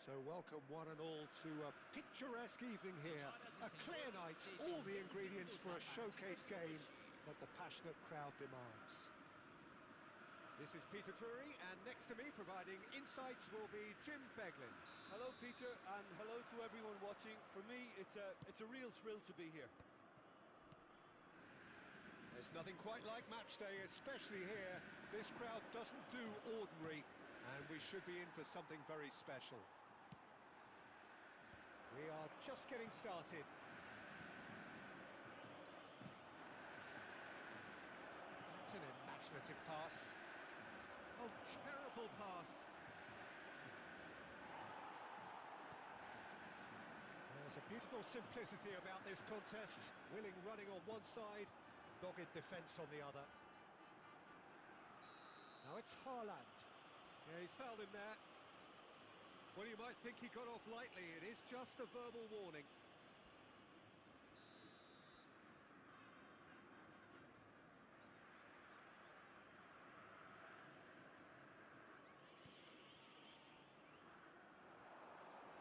So welcome one and all to a picturesque evening here. A clear night, all the ingredients for a showcase game that the passionate crowd demands. This is Peter Drury, and next to me providing insights will be Jim Beglin. Hello Peter, and hello to everyone watching. For me, it's a real thrill to be here. There's nothing quite like match day, especially here. This crowd doesn't do ordinary, and we should be in for something very special. We are just getting started. That's an imaginative pass. Oh, terrible pass. There's a beautiful simplicity about this contest. Willing running on one side, dogged defence on the other. Now it's Haaland. Yeah, he's fouled him there. Well, you might think he got off lightly. It is just a verbal warning.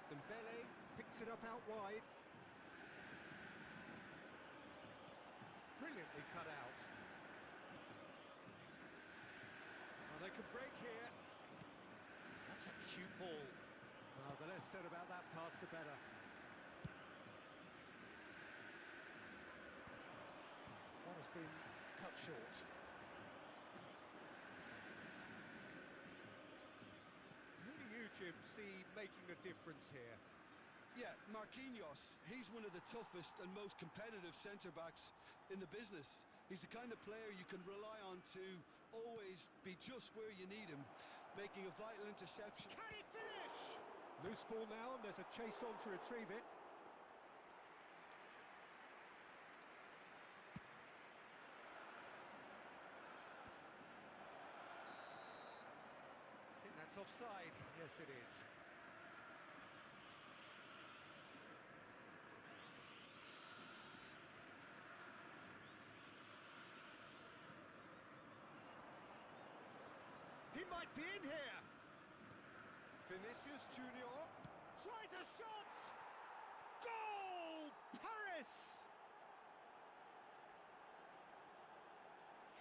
Dembele picks it up out wide. Brilliantly cut out. Well, they could break here. That's a cute ball. Well, the less said about that pass, the better. That has been cut short. Who do you, Jim, see making the difference here? Yeah, Marquinhos, he's one of the toughest and most competitive centre-backs in the business. He's the kind of player you can rely on to always be just where you need him, making a vital interception. Can he finish? Loose ball now, and there's a chase on to retrieve it. I think that's offside. Yes, it is. He might be in here. Vinicius Junior tries a shot. Goal! Paris!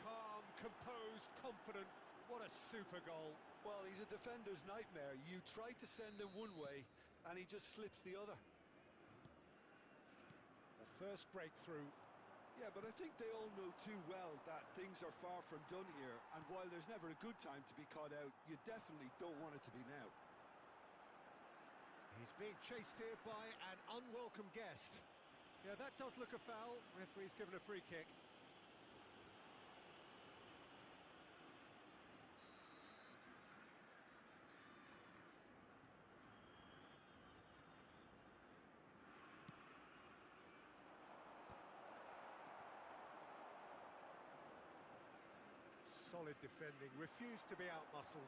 Calm, composed, confident. What a super goal. Well, he's a defender's nightmare. You try to send him one way, and he just slips the other. The first breakthrough. Yeah, but I think they all know too well that things are far from done here, and while there's never a good time to be caught out, you definitely don't want it to be now. He's being chased here by an unwelcome guest. Yeah, that does look a foul. Referee's given a free kick. Solid defending, refused to be outmuscled.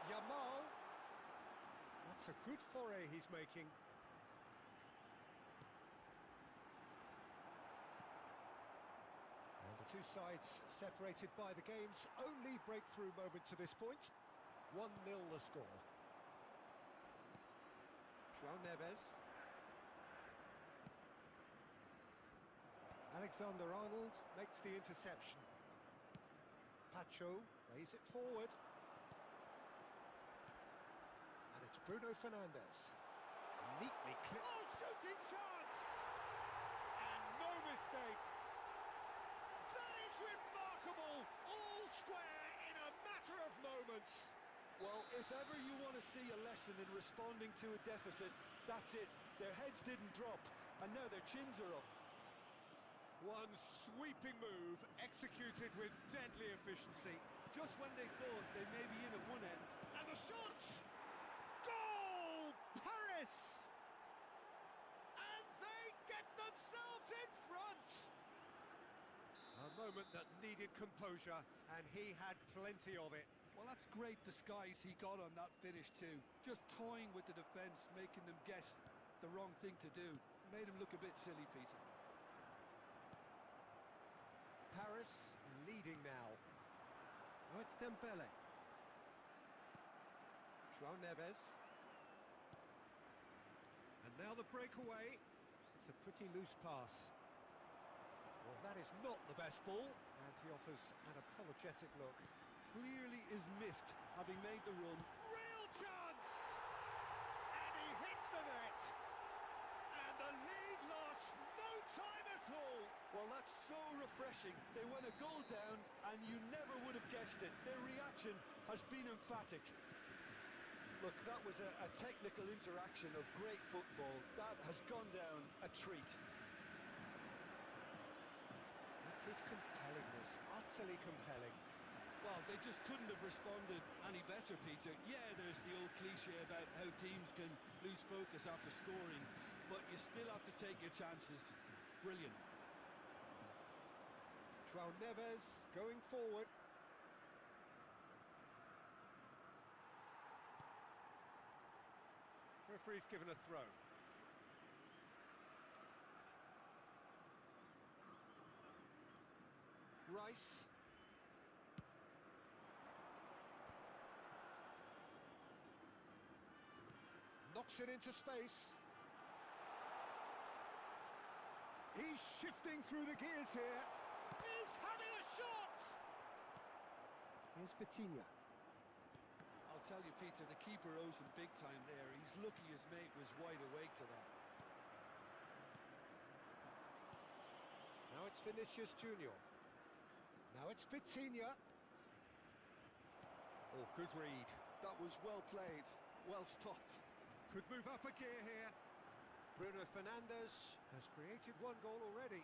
Yamal. That's a good foray he's making. And the two sides separated by the game's only breakthrough moment to this point. 1-0 the score. João Neves. Alexander-Arnold makes the interception. Pacho lays it forward. And it's Bruno Fernandes. Neatly clipped. Oh, shooting chance! And no mistake. That is remarkable. All square in a matter of moments. Well, if ever you want to see a lesson in responding to a deficit, that's it. Their heads didn't drop, and now their chins are up. One sweeping move, executed with deadly efficiency. Just when they thought they may be in at one end. And the shot! Goal! Paris! And they get themselves in front! A moment that needed composure, and he had plenty of it. Well, that's great disguise he got on that finish too. Just toying with the defence, making them guess the wrong thing to do. Made him look a bit silly, Peter. Paris leading now. Oh, it's Dembele. João Neves. And now the breakaway. It's a pretty loose pass. Well, that is not the best ball, and he offers an apologetic look. Clearly is miffed, having made the run. Real chance! And he hits the net! And the lead lost no time at all! Well, that's so refreshing. They went a goal down, and you never would have guessed it. Their reaction has been emphatic. Look, that was a technical interaction of great football. That has gone down a treat. It is compellingness, utterly compelling. Well, they just couldn't have responded any better, Peter. Yeah, there's the old cliche about how teams can lose focus after scoring, but you still have to take your chances. Brilliant. João Neves going forward. Referee's given a throw. Rice. Knocks it into space. He's shifting through the gears here. He's having a shot! Here's Vitinha. I'll tell you, Peter, the keeper owes him big time there. He's lucky his mate was wide awake to that. Now it's Vinicius Junior. Now it's Vitinha. Oh, good read. That was well played, well stopped. Could move up a gear here. Bruno Fernandes has created one goal already.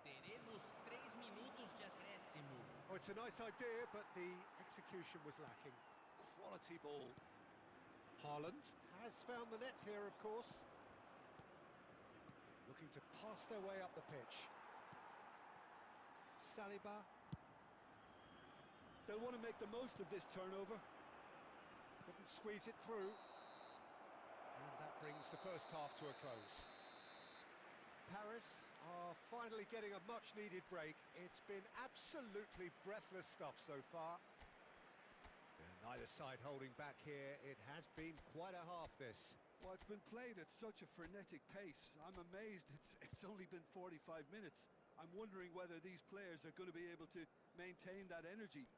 Teremos 3 minutos de acréscimo. Oh, it's a nice idea, but the execution was lacking. Quality ball. Haaland has found the net here, of course. Looking to pass their way up the pitch. Saliba. They'll want to make the most of this turnover. Couldn't squeeze it through. And that brings the first half to a close. Paris are finally getting a much-needed break. It's been absolutely breathless stuff so far. And neither side holding back here. It has been quite a half, this. Well, it's been played at such a frenetic pace. I'm amazed it's only been 45 minutes. I'm wondering whether these players are going to be able to maintain that energy.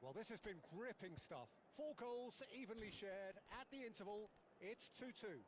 Well, this has been gripping stuff. 4 goals evenly shared at the interval. It's 2-2.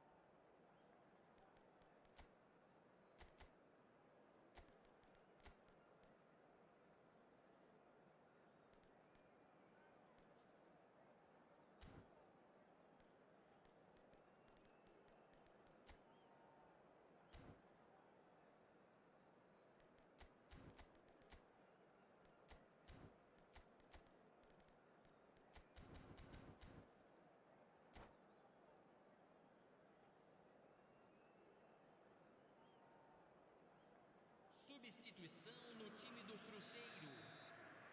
Substituição no time do Cruzeiro.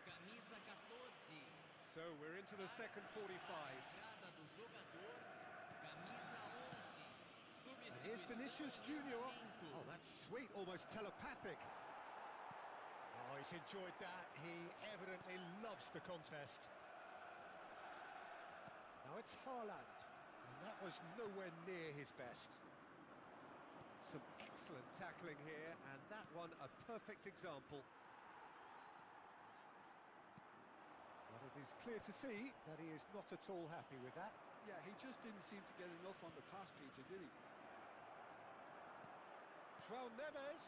Camisa 14. So we're into the second 45. Entrada do jogador. Camisa 11. And here's Vinicius Junior. Substituição. Oh, that's sweet, almost telepathic. Oh, he's enjoyed that. He evidently loves the contest. Now it's Haaland. And that was nowhere near his best. Some excellent tackling here, and that one a perfect example. But it is clear to see that he is not at all happy with that. Yeah, he just didn't seem to get enough on the pass, Peter, did he? João Neves.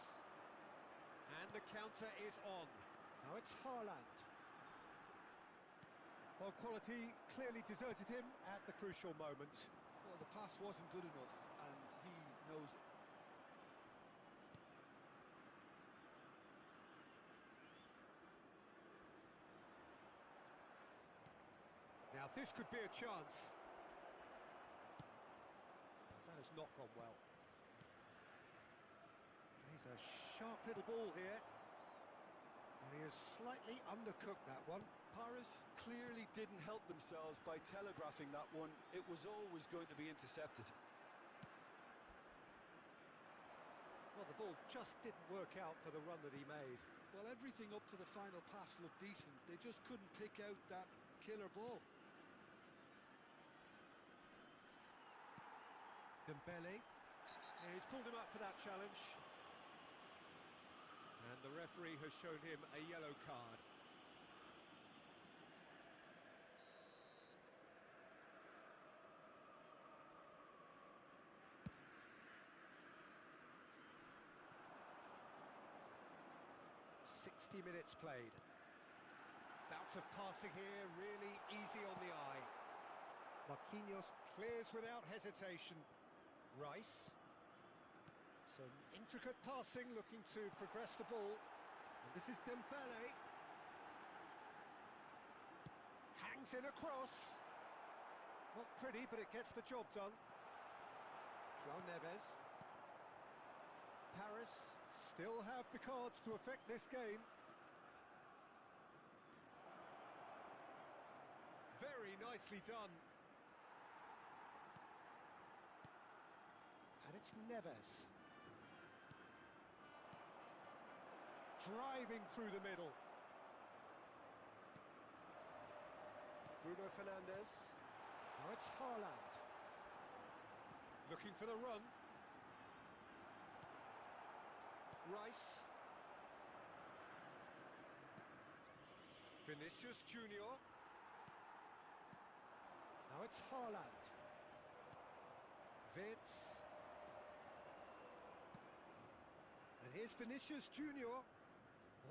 And the counter is on. Now it's Haaland. Well, quality clearly deserted him at the crucial moment. Well, the pass wasn't good enough, and he knows it. Now this could be a chance. That has not gone well. He's a sharp little ball here. And he has slightly undercooked that one. Paris clearly didn't help themselves by telegraphing that one. It was always going to be intercepted. Well, the ball just didn't work out for the run that he made. Well, everything up to the final pass looked decent. They just couldn't pick out that killer ball. Dembele. He's pulled him up for that challenge. And the referee has shown him a yellow card. Minutes played. Bout of passing here, really easy on the eye. Marquinhos clears without hesitation. Rice. Some intricate passing, looking to progress the ball. And this is Dembele. Hangs in across. Not pretty, but it gets the job done. João Neves. Paris still have the cards to affect this game. Very nicely done. And it's Neves. Driving through the middle. Bruno Fernandes. Now it's Haaland. Looking for the run. Rice. Vinicius Junior. Now it's Haaland. Vitz. And here's Vinicius Junior.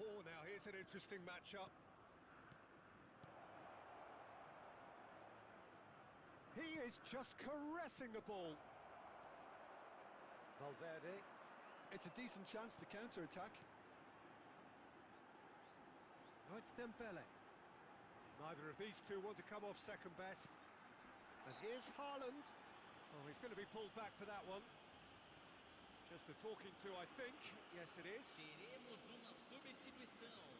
Oh, now here's an interesting matchup. He is just caressing the ball. Valverde. It's a decent chance to counter-attack. Now it's Dembele. Neither of these two want to come off second best. And here's Haaland. Oh, he's going to be pulled back for that one. Just a talking to, I think. Yes, it is. Teremos uma substituição.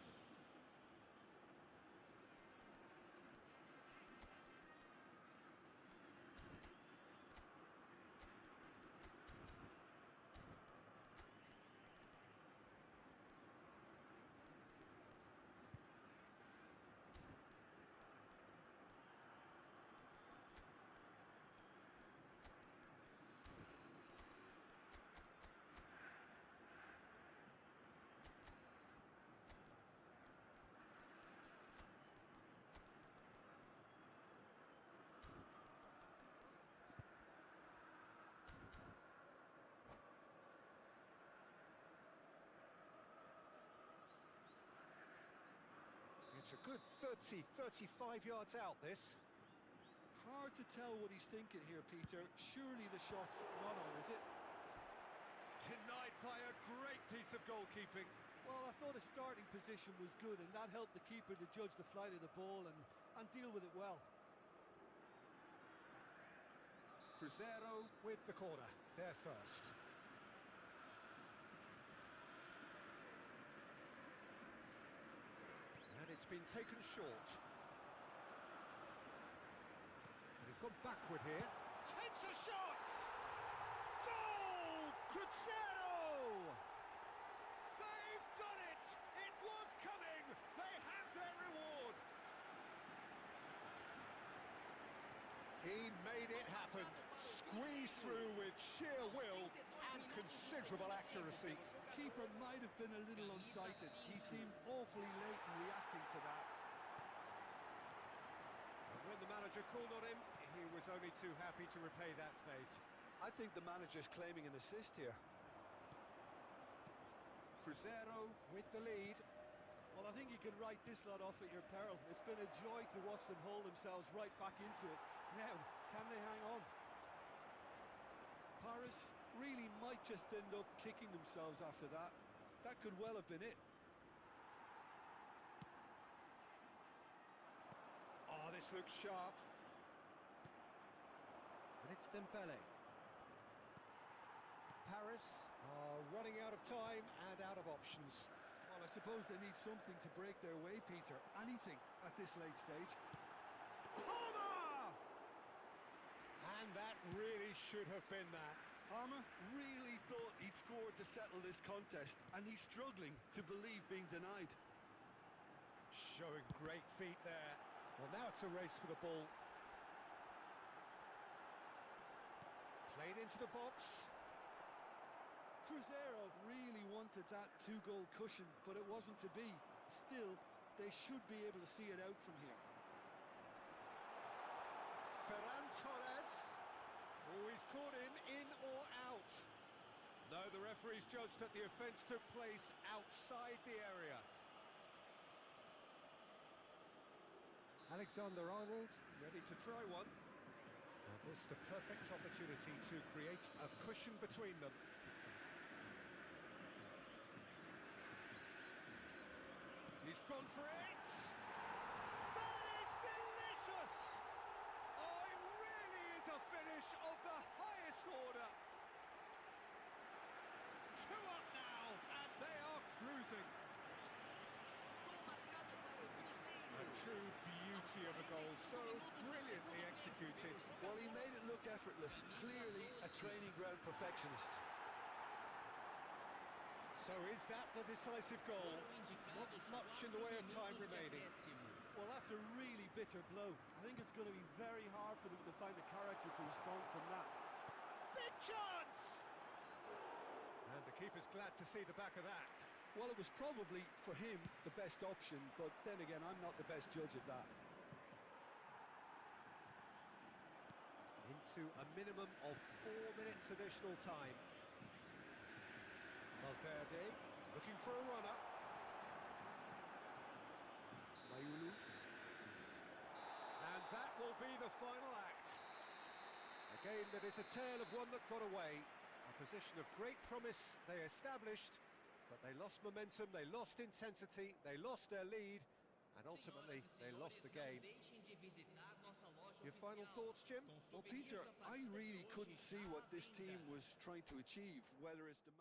It's a good 30, 35 yards out, this. Hard to tell what he's thinking here, Peter. Surely the shot's not on, is it? Denied by a great piece of goalkeeping. Well, I thought his starting position was good, and that helped the keeper to judge the flight of the ball and deal with it well. Cruzeiro with the corner, there first. And it's been taken short. And he's gone backward here. Takes a shot! Goal! Cruzeiro! They've done it! It was coming! They have their reward! He made it happen. Squeezed through with sheer will and considerable accuracy. Keeper might have been a little unsighted. He seemed awfully late in reacting to that. And when the manager called on him, he was only too happy to repay that faith. I think the manager's claiming an assist here. Cruzeiro with the lead. Well, I think you can write this lot off at your peril. It's been a joy to watch them haul themselves right back into it. Now, can they hang on? Paris really might just end up kicking themselves after that. That could well have been it. Oh, this looks sharp. And it's Dembele. Paris are running out of time and out of options. Well, I suppose they need something to break their way, Peter. Anything at this late stage. Palmer! And that really should have been that. Palmer really thought he'd scored to settle this contest, and he's struggling to believe being denied. Showing great feet there. Well, now it's a race for the ball. Played into the box. Cruzeiro really wanted that two-goal cushion, but it wasn't to be. Still, they should be able to see it out from here. Ferran Torres. Oh, he's caught him in or out. No, the referee's judged that the offence took place outside the area. Alexander-Arnold, ready to try one. Now this the perfect opportunity to create a cushion between them. He's gone for it! That is delicious! Oh, it really is a finish of the highest order. 2 up now, and they are cruising. A true beauty of a goal, so brilliantly executed. Well, he made it look effortless, clearly a training ground perfectionist. So is that the decisive goal? Not much in the way of time remaining. Well, that's a really bitter blow. I think it's going to be very hard for them to find the character to respond from that. Big chance! And the keeper's glad to see the back of that. Well, it was probably, for him, the best option, but then again, I'm not the best judge of that. Into a minimum of 4 minutes additional time. Valverde looking for a runner. Mayulu. And that will be the final act. A game that is a tale of one that got away. A position of great promise they established, but they lost momentum, they lost intensity, they lost their lead, and ultimately they lost the game. Your final thoughts, Jim? Well, Peter, I really couldn't see what this team was trying to achieve, whether it's the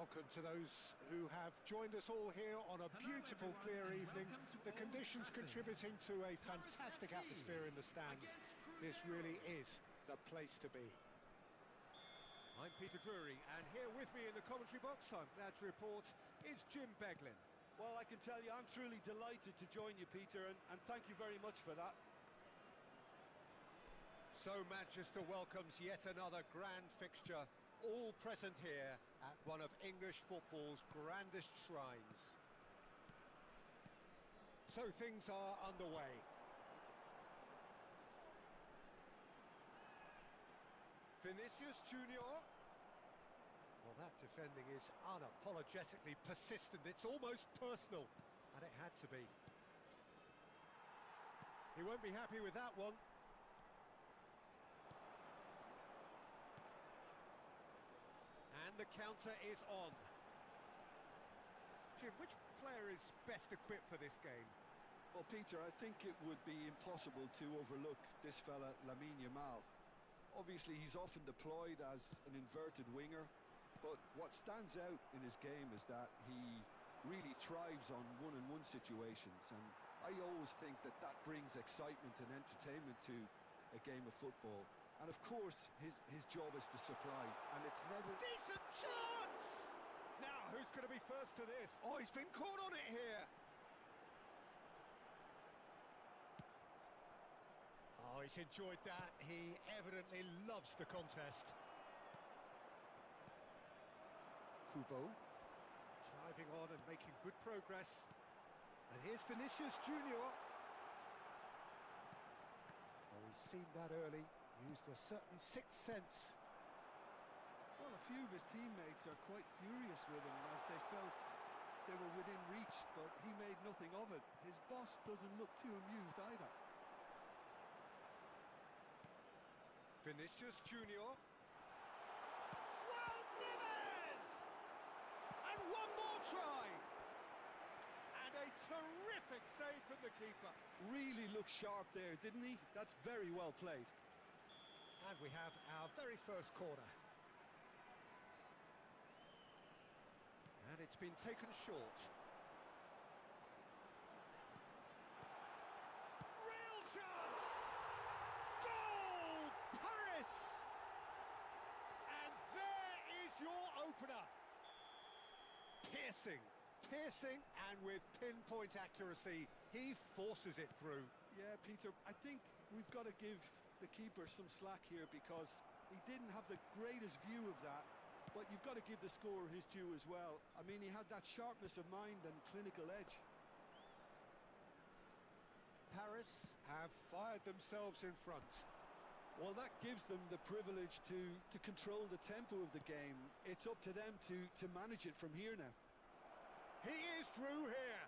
Welcome to those who have joined us all here on a beautiful, clear evening. The conditions contributing to a fantastic atmosphere in the stands. This really is the place to be. I'm Peter Drury, and here with me in the commentary box, I'm glad to report, is Jim Beglin. Well, I can tell you, I'm truly delighted to join you, Peter, and thank you very much for that. So Manchester welcomes yet another grand fixture, all present here at one of English football's grandest shrines. So things are underway. Vinicius Junior. Well, that defending is unapologetically persistent. It's almost personal, and it had to be. He won't be happy with that one. And the counter is on. Jim, which player is best equipped for this game? Well, Peter, I think it would be impossible to overlook this fella, Lamine. Obviously, he's often deployed as an inverted winger, but what stands out in his game is that he really thrives on one-on-one situations, and I always think that that brings excitement and entertainment to a game of football. And of course, his job is to supply, and it's never... Decent chance! Now, who's going to be first to this? Oh, he's been caught on it here. Oh, he's enjoyed that. He evidently loves the contest. Kubo, driving on and making good progress. And here's Vinicius Junior. Oh, he's seen that early. Used a certain sixth sense. Well, a few of his teammates are quite furious with him as they felt they were within reach, but he made nothing of it. His boss doesn't look too amused either. Vinicius Junior. Swell Neves! And one more try! And a terrific save from the keeper. Really looked sharp there, didn't he? That's very well played. And we have our very first corner. And it's been taken short. Real chance! Goal! Paris! And there is your opener. Piercing, and with pinpoint accuracy, he forces it through. Yeah, Peter, I think we've got to give the keeper some slack here because he didn't have the greatest view of that, but you've got to give the scorer his due as well. I mean, he had that sharpness of mind and clinical edge. Paris have fired themselves in front. Well, that gives them the privilege to control the tempo of the game. It's up to them to manage it from here now. He is through here.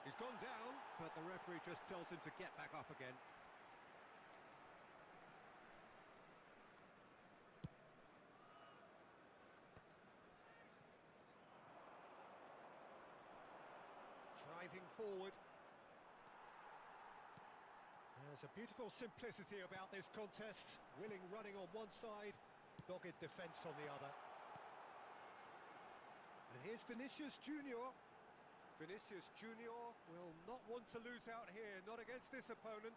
He's gone down, but the referee just tells him to get back up again. Driving forward. There's a beautiful simplicity about this contest. Willing running on one side, dogged defence on the other. And here's Vinicius Junior. Vinicius Junior will not want to lose out here, not against this opponent.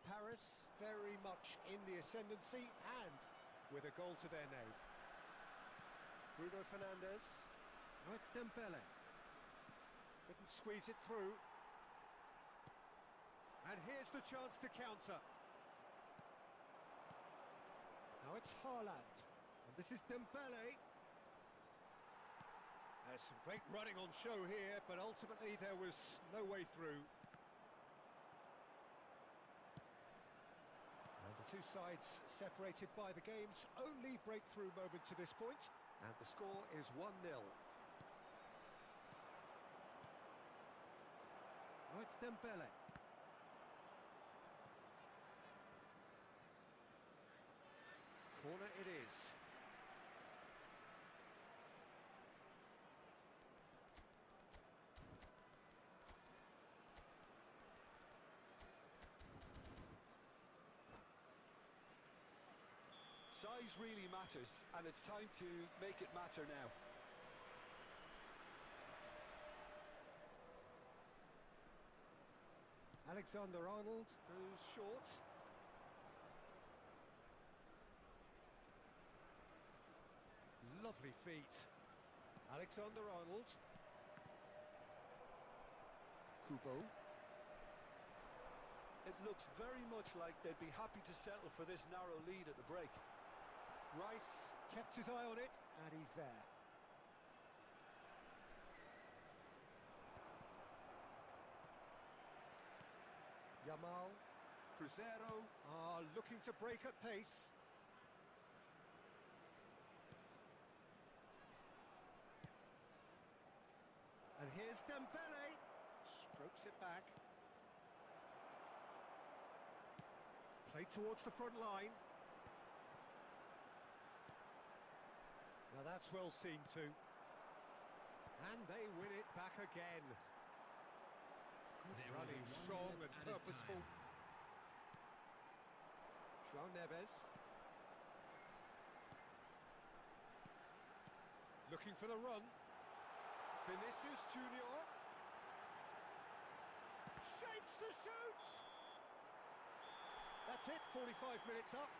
Paris very much in the ascendancy and with a goal to their name. Bruno Fernandes. Now it's Dembele. Couldn't squeeze it through. And here's the chance to counter. Now it's Haaland. And this is Dembele. There's some great running on show here, but ultimately there was no way through. And the two sides separated by the game's only breakthrough moment to this point. And the score is 1-0. Now it's Dembele. Corner it is. Size really matters, and it's time to make it matter now. Alexander-Arnold goes short. Lovely feet. Alexander-Arnold. Kubo. It looks very much like they'd be happy to settle for this narrow lead at the break. Rice kept his eye on it, and he's there. Yamal. Cruzeiro are looking to break at pace. And here's Dembele. Strokes it back. Played towards the front line. Now that's well seen too. And they win it back again. Good running, strong and purposeful. João Neves. Looking for the run. Vinicius Junior. Shapes to shoot! That's it, 45 minutes up.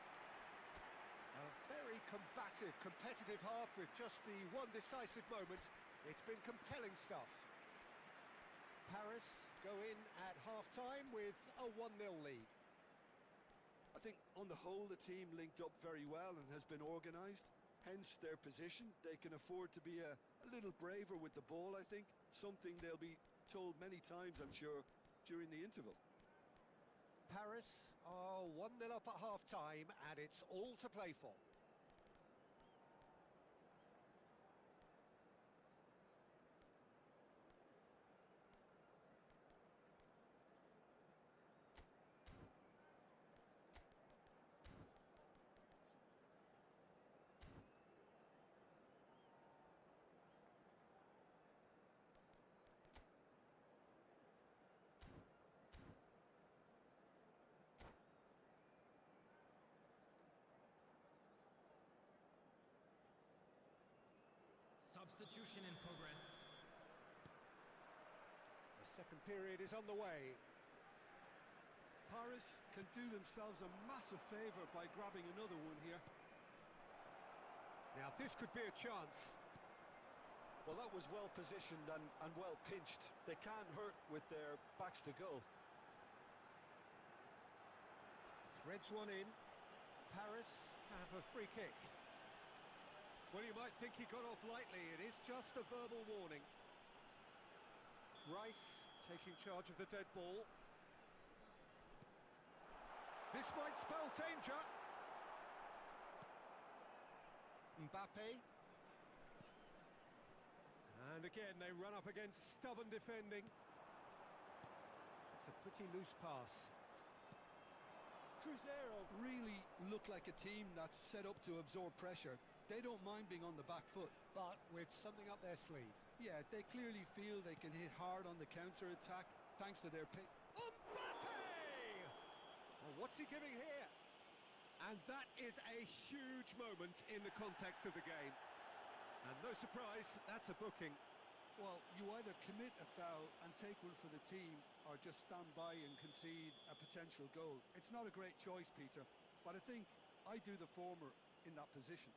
A very combative, competitive half with just the one decisive moment. It's been compelling stuff. Paris go in at half-time with a 1-0 lead. I think on the whole the team linked up very well and has been organised. Hence their position. They can afford to be a little braver with the ball, I think. Something they'll be told many times, I'm sure, during the interval. Paris are 1-0 up at half-time and it's all to play for. Substitution in progress. The second period is underway. Paris can do themselves a massive favour by grabbing another one here. Now this could be a chance. Well, that was well positioned and well pinched. They can't hurt with their backs to goal. Threads one in. Paris have a free kick. Well, you might think he got off lightly. It is just a verbal warning. Rice taking charge of the dead ball. This might spell danger. Mbappe. And again, they run up against stubborn defending. It's a pretty loose pass. Cruzeiro really look like a team that's set up to absorb pressure. They don't mind being on the back foot. But with something up their sleeve. Yeah, they clearly feel they can hit hard on the counter-attack thanks to their pick. Mbappe! Well, what's he giving here? And that is a huge moment in the context of the game. And no surprise, that's a booking. Well, you either commit a foul and take one for the team or just stand by and concede a potential goal. It's not a great choice, Peter, but I think I do the former in that position.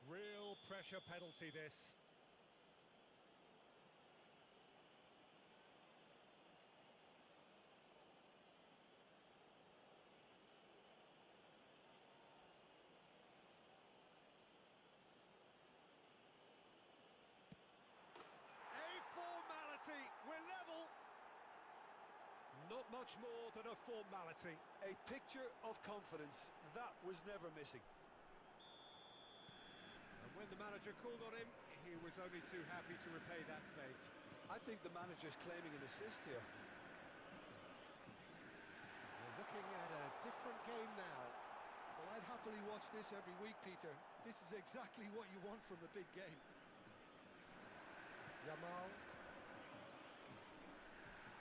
Real pressure penalty, this. A formality. We're level. Not much more than a formality. A picture of confidence. That was never missing. When the manager called on him, he was only too happy to repay that faith. I think the manager's claiming an assist here. We're looking at a different game now. Well, I'd happily watch this every week, Peter. This is exactly what you want from a big game. Yamal.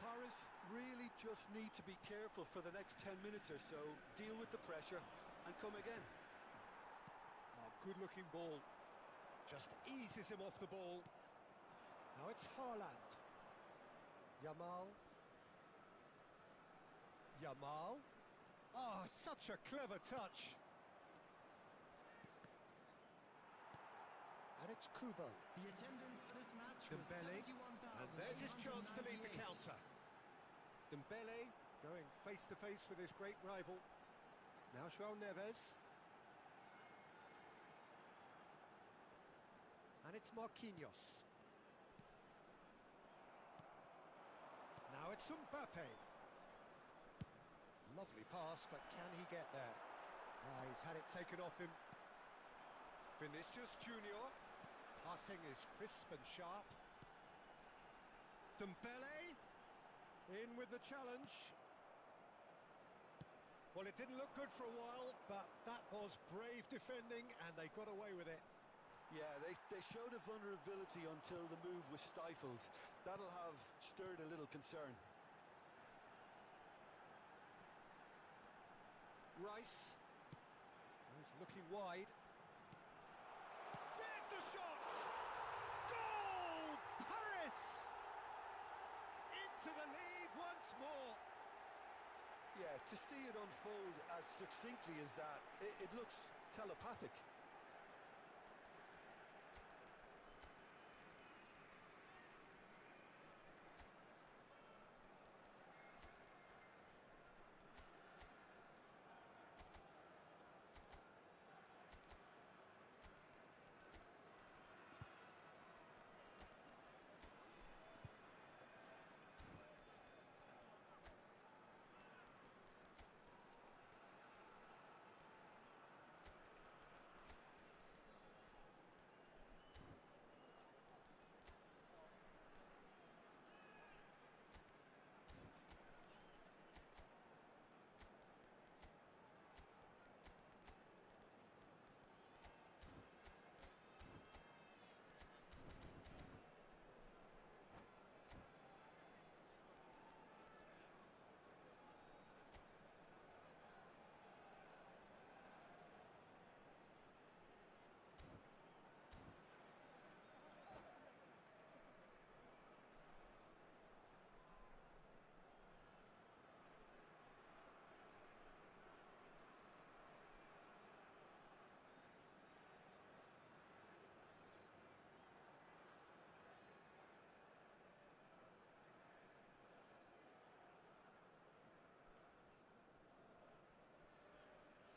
Paris really just need to be careful for the next 10 minutes or so, deal with the pressure, and come again. good-looking ball. Just eases him off the ball. Now it's Haaland. Yamal. Oh, such a clever touch. And it's Kubo. The attendance for this match was Dembele. And there's his chance to lead the 71,898. counter. Dembele going face-to-face with his great rival. Now João Neves. And it's Marquinhos. Now it's Mbappe. Lovely pass, but can he get there? He's had it taken off him. Vinicius Junior. Passing is crisp and sharp. Dembele. In with the challenge. Well, it didn't look good for a while, but that was brave defending, and they got away with it. Yeah, they showed a vulnerability until the move was stifled. That'll have stirred a little concern. Rice. He's looking wide. There's the shot! Goal! Paris! Into the lead once more. Yeah, to see it unfold as succinctly as that, it looks telepathic.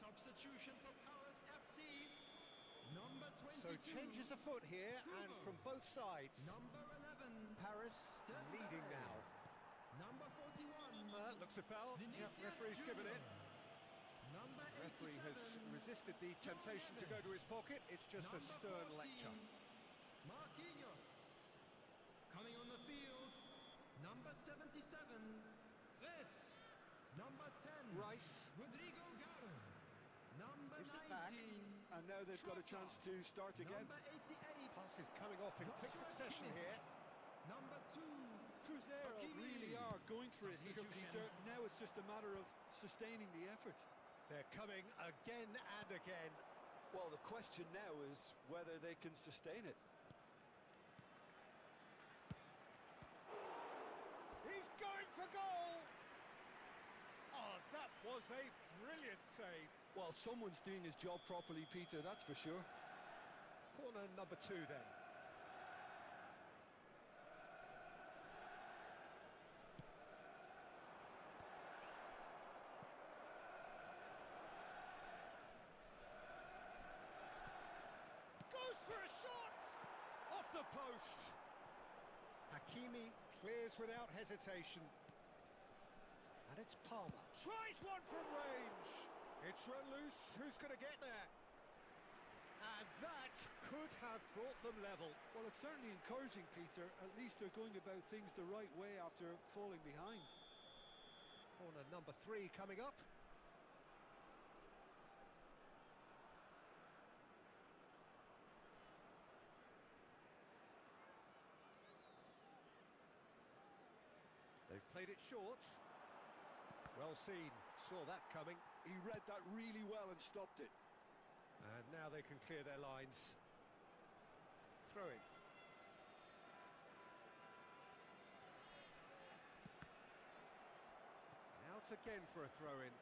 Substitution for Paris FC. Number 22. So changes afoot here, and from both sides. Number 11. Paris leading now. Number 41. Looks a foul. Yep, referee's given it. Number 87. Referee has resisted the temptation to go to his pocket. It's just a stern lecture. Marquinhos. Coming on the field. Number 77. Fritz. Number 10. Rice. Rodrigo Garo. Number Gives it 19. back. And now they've got a chance to start again. Number 88. Pass is coming off in quick succession here. Number 2. Cruzeiro really are going for it here, Peter. Now it's just a matter of sustaining the effort. They're coming again and again. Well, the question now is whether they can sustain it. He's going for goal! Oh, that was a brilliant save. Well, someone's doing his job properly, Peter, that's for sure. Corner number 2 then. Goes for a shot! Off the post. Hakimi clears without hesitation. And it's Palmer. Tries one from range. It's run loose. Who's going to get there? And that could have brought them level. Well, it's certainly encouraging, Peter. At least they're going about things the right way after falling behind. Corner number 3 coming up. They've played it short. Well seen, saw that coming. He read that really well and stopped it. And now they can clear their lines. Throw in. Out again for a throw-in.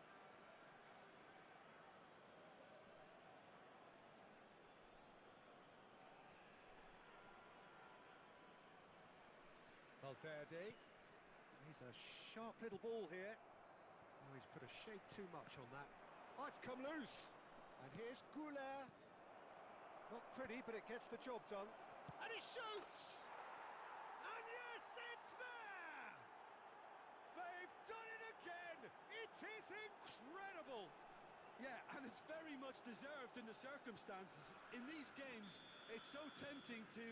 Valverde. He's a sharp little ball here. Oh, he's put a shade too much on that. Oh, it's come loose. And here's Goulet. Not pretty, but it gets the job done. And he shoots! And yes, it's there! They've done it again! It is incredible! Yeah, and it's very much deserved in the circumstances. In these games, it's so tempting to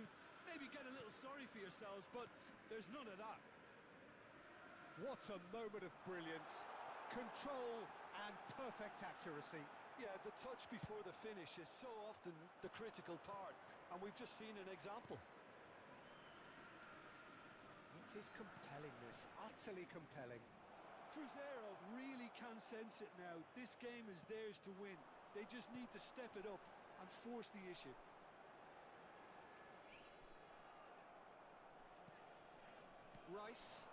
maybe get a little sorry for yourselves, but there's none of that. What a moment of brilliance. Control and perfect accuracy. Yeah, the touch before the finish is so often the critical part, and we've just seen an example. It is compellingness, utterly compelling. Cruzeiro really can sense it now. This game is theirs to win. They just need to step it up and force the issue. Rice.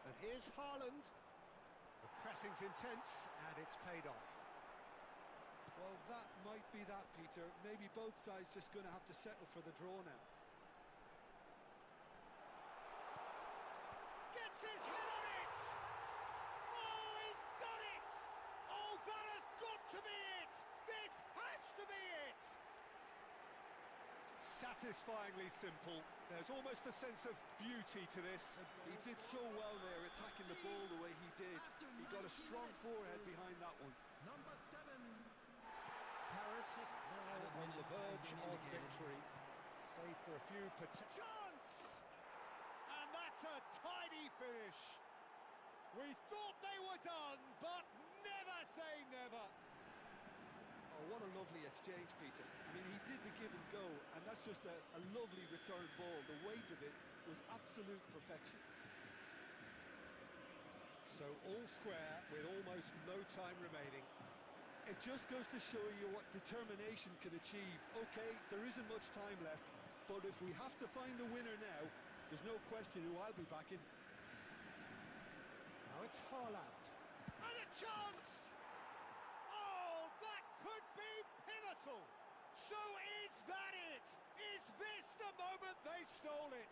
And here's Haaland. The pressing's intense, and it's paid off. Well, that might be that, Peter. Maybe both sides just going to have to settle for the draw now. Gets his head on it! Oh, he's done it! Oh, that has got to be it! This has to be it! Satisfyingly simple. There's almost a sense of beauty to this. He did so well there, attacking the ball the way he did. He got a strong forehead behind that one. Number 7. Paris now on the verge of victory. Save for a few chance! And that's a tidy finish. We thought they were done, but never say never. Oh, what a lovely exchange, Peter. I mean, he did the give and go, and that's just a lovely return ball. The weight of it was absolute perfection. So all square with almost no time remaining. It just goes to show you what determination can achieve. Okay, there isn't much time left, but if we have to find the winner now, there's no question who I'll be backing. Now it's Haaland. And a chance! Oh, that could be pivotal! So is that it? Is this the moment they stole it?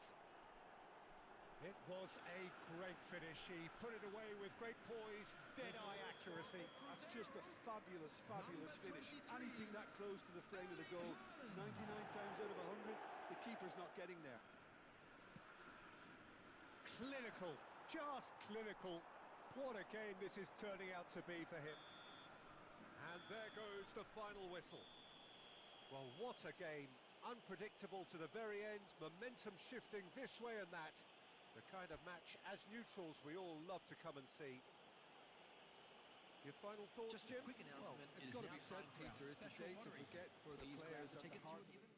It was a great finish. He put it away with great poise, dead-eye accuracy. That's just a fabulous, fabulous finish. Anything that close to the frame of the goal, 99 times out of 100, the keeper's not getting there. Clinical, just clinical. What a game this is turning out to be for him. And there goes the final whistle. Well, what a game. Unpredictable to the very end, momentum shifting this way and that. The kind of match, as neutrals, we all love to come and see. Your final thoughts, Just a Jim? quick announcement. Well, it's got to be said, Peter, it's a day to forget for the players at the heart of it.